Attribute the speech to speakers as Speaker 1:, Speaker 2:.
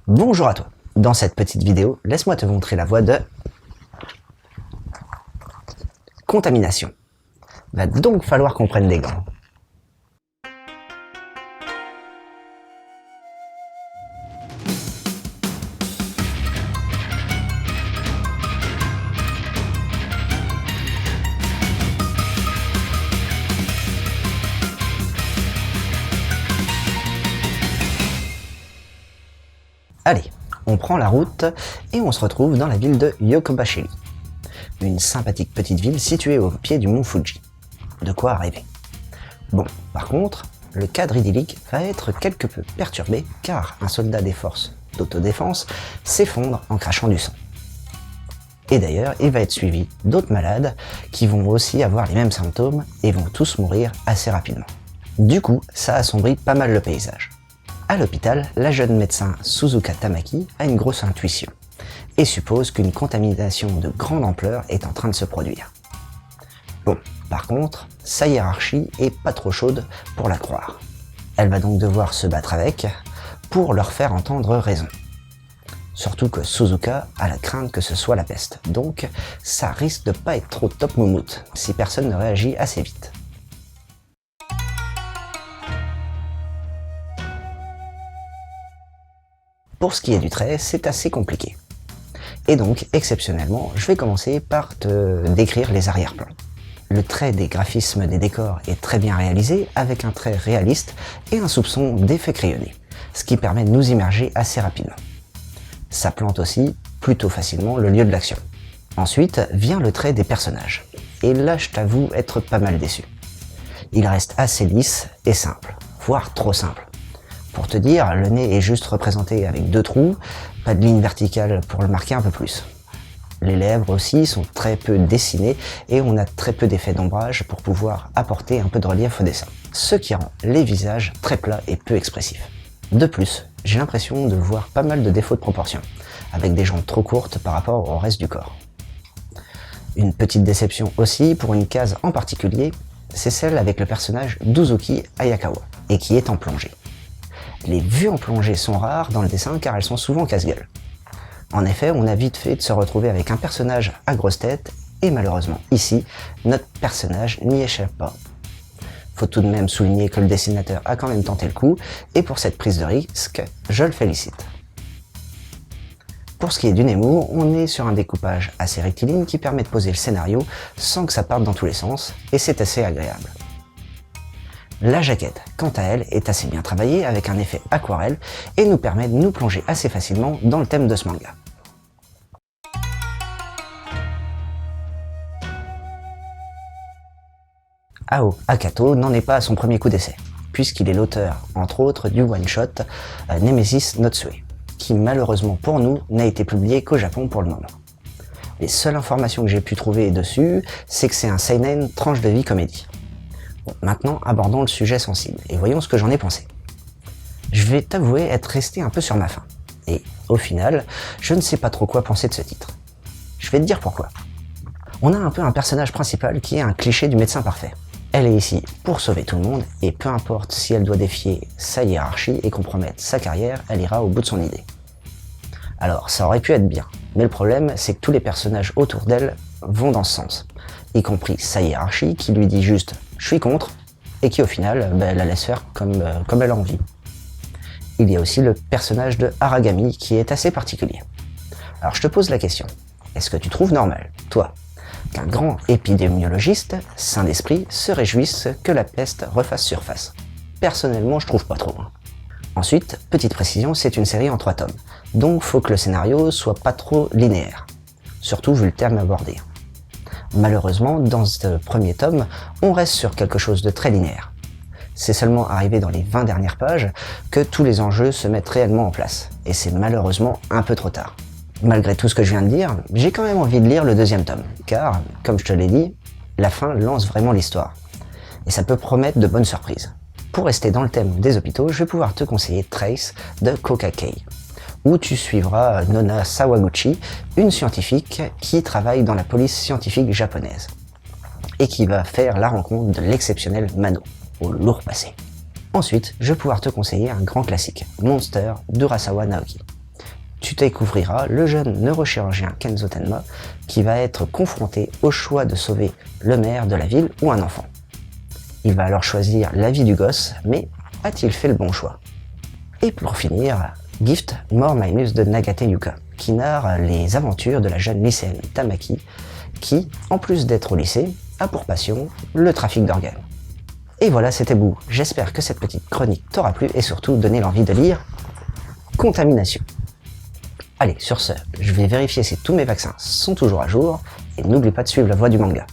Speaker 1: Bonjour à toi. Dans cette petite vidéo, laisse-moi te montrer la voie de contamination. Va donc falloir qu'on prenne des gants. Allez, on prend la route et on se retrouve dans la ville de Yokobashiri, une sympathique petite ville située au pied du mont Fuji. De quoi rêver. Bon, par contre, le cadre idyllique va être quelque peu perturbé car un soldat des forces d'autodéfense s'effondre en crachant du sang. Et d'ailleurs, il va être suivi d'autres malades qui vont aussi avoir les mêmes symptômes et vont tous mourir assez rapidement. Du coup, ça assombrit pas mal le paysage. À l'hôpital, la jeune médecin Suzuka Tamaki a une grosse intuition et suppose qu'une contamination de grande ampleur est en train de se produire. Bon, par contre, sa hiérarchie est pas trop chaude pour la croire. Elle va donc devoir se battre avec pour leur faire entendre raison. Surtout que Suzuka a la crainte que ce soit la peste, donc ça risque de pas être trop top moumoute si personne ne réagit assez vite. Pour ce qui est du trait, c'est assez compliqué. Et donc, exceptionnellement, je vais commencer par te décrire les arrière-plans. Le trait des graphismes des décors est très bien réalisé, avec un trait réaliste et un soupçon d'effet crayonné, ce qui permet de nous immerger assez rapidement. Ça plante aussi plutôt facilement le lieu de l'action. Ensuite vient le trait des personnages, et là je t'avoue être pas mal déçu. Il reste assez lisse et simple, voire trop simple. Pour te dire, le nez est juste représenté avec 2 trous, pas de ligne verticale pour le marquer un peu plus. Les lèvres aussi sont très peu dessinées et on a très peu d'effets d'ombrage pour pouvoir apporter un peu de relief au dessin, ce qui rend les visages très plats et peu expressifs. De plus, j'ai l'impression de voir pas mal de défauts de proportion, avec des jambes trop courtes par rapport au reste du corps. Une petite déception aussi pour une case en particulier, c'est celle avec le personnage d'Uzuki Ayakawa, et qui est en plongée. Les vues en plongée sont rares dans le dessin car elles sont souvent casse-gueule. En effet, on a vite fait de se retrouver avec un personnage à grosse tête, et malheureusement, ici, notre personnage n'y échappe pas. Faut tout de même souligner que le dessinateur a quand même tenté le coup, et pour cette prise de risque, je le félicite. Pour ce qui est du Nemo, on est sur un découpage assez rectiligne qui permet de poser le scénario sans que ça parte dans tous les sens, et c'est assez agréable. La jaquette, quant à elle, est assez bien travaillée avec un effet aquarelle et nous permet de nous plonger assez facilement dans le thème de ce manga. Ao Akato n'en est pas à son premier coup d'essai, puisqu'il est l'auteur, entre autres, du one-shot Nemesis no Tsue, qui malheureusement pour nous n'a été publié qu'au Japon pour le moment. Les seules informations que j'ai pu trouver dessus, c'est que c'est un seinen tranche de vie comédie. Bon, maintenant, abordons le sujet sensible, et voyons ce que j'en ai pensé. Je vais t'avouer être resté un peu sur ma faim, et au final, je ne sais pas trop quoi penser de ce titre. Je vais te dire pourquoi. On a un peu un personnage principal qui est un cliché du médecin parfait. Elle est ici pour sauver tout le monde, et peu importe si elle doit défier sa hiérarchie et compromettre sa carrière, elle ira au bout de son idée. Alors, ça aurait pu être bien, mais le problème, c'est que tous les personnages autour d'elle vont dans ce sens, y compris sa hiérarchie qui lui dit juste « je suis contre » et qui au final, elle la laisse faire comme elle a envie. Il y a aussi le personnage de Aragami qui est assez particulier. Alors je te pose la question, est-ce que tu trouves normal, toi, qu'un grand épidémiologiste, sain d'esprit, se réjouisse que la peste refasse surface? Personnellement, je trouve pas trop. Ensuite, petite précision, c'est une série en 3 tomes, donc faut que le scénario soit pas trop linéaire, surtout vu le terme abordé. Malheureusement, dans ce premier tome, on reste sur quelque chose de très linéaire. C'est seulement arrivé dans les 20 dernières pages que tous les enjeux se mettent réellement en place, et c'est malheureusement un peu trop tard. Malgré tout ce que je viens de dire, j'ai quand même envie de lire le 2e tome, car, comme je te l'ai dit, la fin lance vraiment l'histoire, et ça peut promettre de bonnes surprises. Pour rester dans le thème des hôpitaux, je vais pouvoir te conseiller Trace de Kokakei, où tu suivras Nona Sawaguchi, une scientifique qui travaille dans la police scientifique japonaise, et qui va faire la rencontre de l'exceptionnel Mano, au lourd passé. Ensuite, je vais pouvoir te conseiller un grand classique, Monster d'Urasawa Naoki, tu découvriras le jeune neurochirurgien Kenzo Tenma qui va être confronté au choix de sauver le maire de la ville ou un enfant. Il va alors choisir la vie du gosse, mais a-t-il fait le bon choix? Et pour finir, Gift More Minus de Nagate Yuka, qui narre les aventures de la jeune lycéenne Tamaki, qui, en plus d'être au lycée, a pour passion le trafic d'organes. Et voilà, c'était Boo. J'espère que cette petite chronique t'aura plu et surtout donné l'envie de lire Contamination. Allez, sur ce, je vais vérifier si tous mes vaccins sont toujours à jour et n'oublie pas de suivre la voie du manga.